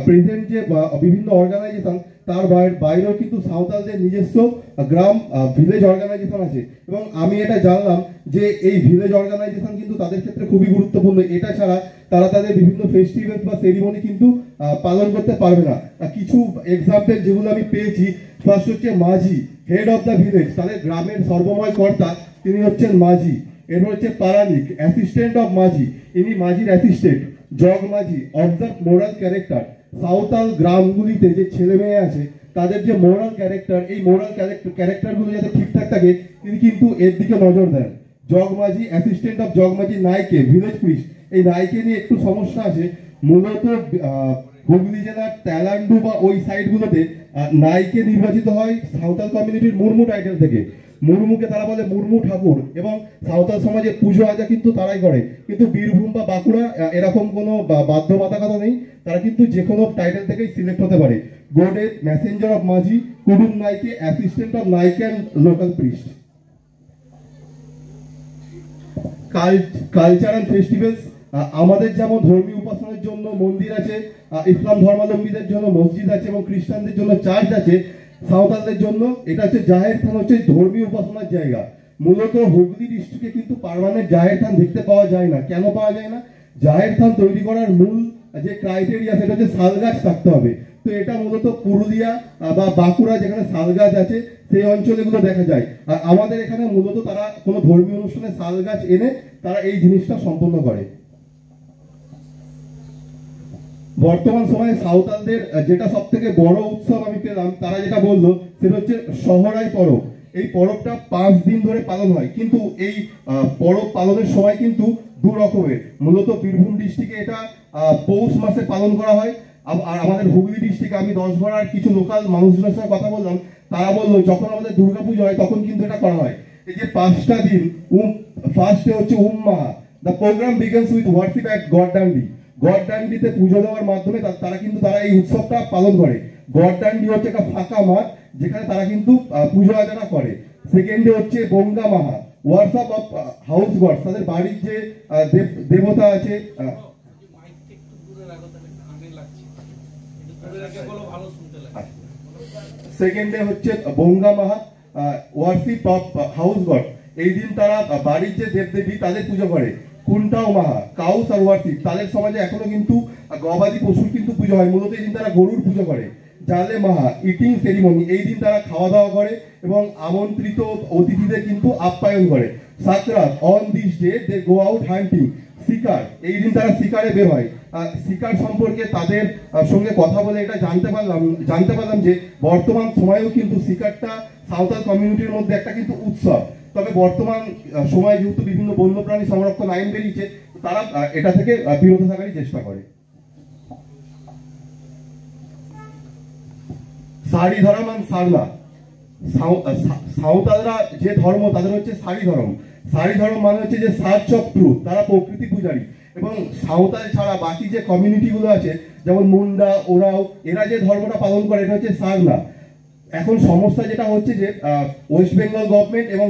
Present যে বিভিন্ন organisation তার বাইরেও কিন্তু সাঁওতালদের নিজস্ব গ্রাম ভিলেজ অর্গানাইজেশন আছে এবং আমি এটা জানলাম যে এই ভিলেজ অর্গানাইজেশন কিন্তু তাদের ক্ষেত্রে খুবই গুরুত্বপূর্ণ। এটা ছাড়া তারা তাদের বিভিন্ন ফেস্টিভ্যাল বা সেরিমনি কিন্তু পালন করতে পারবে না। কিছু এক্সাম্পল যেগুলো আমি পেয়েছি, ফার্স্ট হচ্ছে মাঝি, হেড অফ দ্য ভিলেজ, তাদের গ্রামের সর্বময় কর্তা তিনি হচ্ছেন মাঝি। এরপর হচ্ছে পারানিক, অ্যাসিস্ট্যান্ট অফ মাঝি, ইনি মাঝির অ্যাসিস্ট্যান্ট। জগ মাঝি, অবজার্ভ মোরাল ক্যারেক্টার, সাঁওতাল গ্রামগুলিতে যে ছেলে মেয়ে আছে তাদের যে মোরাল ক্যারেক্টার, এই মোরাল ক্যারেক্টারগুলো যাতে ঠিকঠাক থাকে তিনি কিন্তু এর দিকে নজর দেন। Jug Majhi, assistant of jug মাঝি। নাইকে, ভিলেজ প্রিস্ট, এই নাইকে নিয়ে একটু সমস্যা আছে। মূলত হুগলি জেলার তেলান্ডু বা ওই সাইডগুলোতে নাইকে নির্বাচিত হয় সাঁওতাল কমিউনিটির মুর্মু টাইটেল থেকে। মুর্মুকে তারা বলে মুর্মু ঠাকুর এবং সাঁওতাল সমাজে পুজো আজা কিন্তু তারাই করে। কিন্তু বীরভূম বা বাঁকুড়া এরকম কোনো বাধ্যবাধকতা নেই, তারা কিন্তু যে কোনো টাইটেল থেকেই সিলেক্ট হতে পারে। গোডে, Messenger of Majhi, Kudum Naike, assistant of Naike and local priest. Culture and festivals, আমাদের যেমন ধর্মীয় উপাসনার জন্য মন্দির আছে, ইসলাম ধর্মাবলম্বীদের জন্য মসজিদ আছে এবং খ্রিস্টানদের জন্য চার্চ আছে, সাঁওতালদের জন্য এটা হচ্ছে জাহের থান, হচ্ছে ধর্মীয় উপাসনার জায়গা। মূলত হুগলি ডিস্ট্রিক্টে কিন্তু পার্মানেন্ট জাহের থান দেখতে পাওয়া যায় না। কেন পাওয়া যায় না? জাহের থান তৈরি করার মূল যে ক্রাইটেরিয়া সেটা হচ্ছে শাল গাছ থাকতে হবে। তো এটা মূলত পুরুলিয়া বা বাঁকুড়া যেখানে শাল গাছ আছে সেই অঞ্চলগুলো দেখা যায়। আর আমাদের এখানে মূলত তারা কোনো ধর্মীয় অনুষ্ঠানে শাল গাছ এনে তারা এই জিনিসটা সম্পন্ন করে। বর্তমান সময়ে সাঁওতালদের যেটা সব থেকে বড় উৎসব আমি পেলাম, তারা যেটা বললো সেটা হচ্ছে সহরাই পরব। এই পরবটা 5 দিন ধরে পালন হয়, কিন্তু এই পরব পালনের সময় কিন্তু দু রকমের। মূলত বীরভূম ডিস্ট্রিক্টে এটা পৌষ মাসে পালন করা হয়, আর আমাদের হুগলি ডিস্ট্রিক্টে আমি 10 কিছু লোকাল মানুষজনের সঙ্গে কথা বললাম, তারা বললো যখন আমাদের দুর্গাপুজো হয় তখন কিন্তু এটা করা হয়। এই যে 5টা দিন, ফার্স্ট ডে হচ্ছে Ummaha, the program begins with worship at Goddandi. গডডান্ডিতে পুজো দেওয়ার মাধ্যমে তারা এই উৎসবটা পালন করে। গডডান্ডি হচ্ছে একটা ফাঁকা মাঠ যেখানে তারা কিন্তু পুজো আর্চনা করে। সেকেন্ডে হচ্ছে বঙ্গা মাহা, ওয়ার্কশপ অফ হাউস গডস, তাদের বাড়ির যে দেবতা আছে। সেকেন্ডে হচ্ছে বঙ্গা মাহা, ওয়ার্শিপ অফ হাউস গড। এই দিন তারা বাড়ির যে দেবদেবী তাদের পুজো করে। কুন্টাও মাহা, কাউস আর ওয়ার্শিপ, তাদের সমাজে এখনো কিন্তু গবাদি পশুর কিন্তু পুজো হয়। মূলত এই দিন তারা গরুর পুজো করে। জালে মাহা, ইটিং সেরিমনি, এই দিন তারা খাওয়া দাওয়া করে এবং আমন্ত্রিত অতিথিদের কিন্তু আপ্যায়ন করে। Sakrat, on this day they go out hunting. শিকার, এই দিন তারা শিকারে বের হয়। শিকার সম্পর্কে তাদের সঙ্গে কথা বলে এটা জানতে পারলাম যে বর্তমান সময়েও কিন্তু শিকারটা সাঁওতাল কমিউনিটির মধ্যে একটা কিন্তু উৎসব। তবে বর্তমান সময়ে যেহেতু বিভিন্ন বন্যপ্রাণী সংরক্ষণ আইন বেরিয়েছে, তারা এটা থেকে বিরত থাকারই চেষ্টা করে। শাড়ি ধর্ম আর সারনা, সাঁওতালরা যে ধর্ম তাদের হচ্ছে শাড়ি ধর্ম। শাড়ি ধর্ম মানে হচ্ছে যে সার্চ অফ ট্রুথ, তারা প্রকৃতি পূজারী। এবং সাঁওতাল ছাড়া বাকি যে কমিউনিটি গুলো আছে যেমন মুন্ডা, ওরাও, এরা যে ধর্মটা পালন করে এটা হচ্ছে সারনা। এখন সমস্যা যেটা হচ্ছে যে ওয়েস্ট বেঙ্গল গভর্নমেন্ট এবং